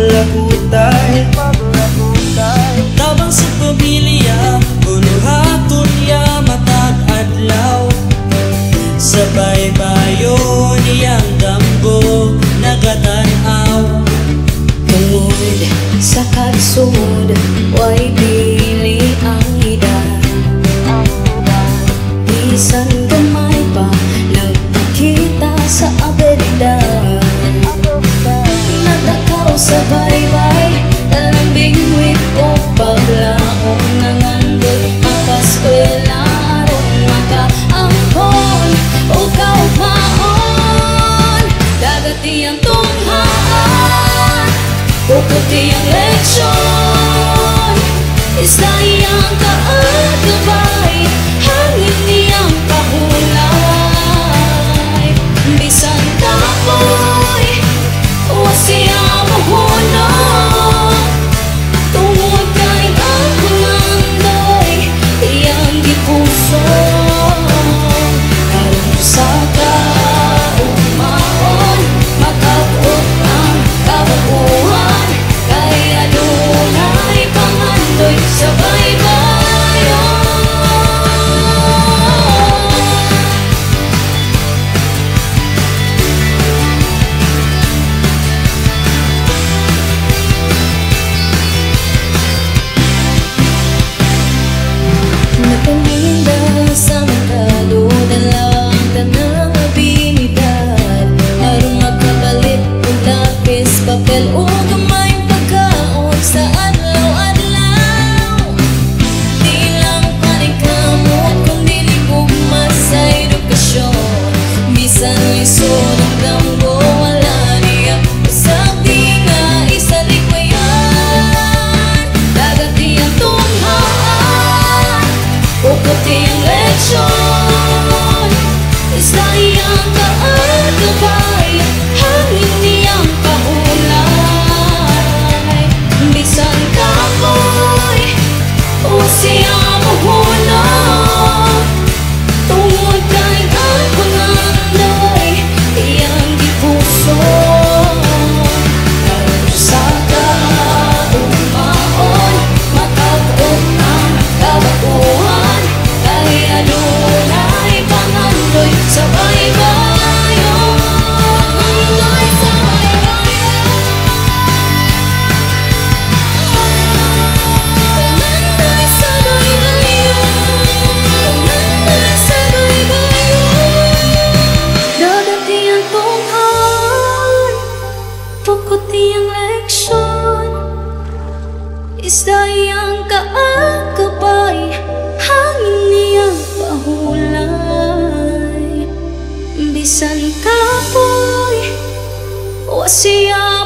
maglakutay tabang sa pamilya uluhaton ya matag adlaw sabay bayo niyang damgo nagatanaw tungod sa kagsud way dili ang edad bisan gamay pa nagpakita sa abilidad natakaw sa baybay talambing with o paglaong nangandoy makaskwela aron makaangkon o kaupaon dagat iyang tunghaan bukod iyang leksyon isa iyang kaagabay hangin iyang pahulay bisan tapoy siya mahunong tungod kay ang kumandoy iyang gipuso karon sa kaumaon makabot ang kabaguhan kay adunay pangandoy sa baybayon. Sa merkado dalang tanang abilidad aron makabalit og lapis, papel o gamay pagkaon sa adlaw-adlaw di lang panikamot kundi ligugma sa edukasyon bisan lisod ang damgo wala niya usab di nga isalikwayan dagat iyang tunghaan bukod iyang leksyon isa iyang kaagabay hangin niyang pahulay bisan kapoy o siya mahunong tungod kay ang pangandoy iyang gipuso karon sa kaumaon makabot ang kabaguhan kay adunay pangandoy sa baybayon. Pangandoy sa baybayon. Pangandoy sa baybayon. Pangandoy sa baybayon. Dagat iyang tunghaan bukod iyang leksyon isda iyang kaagabay hangin niyang pahulay bisan kapoy o siya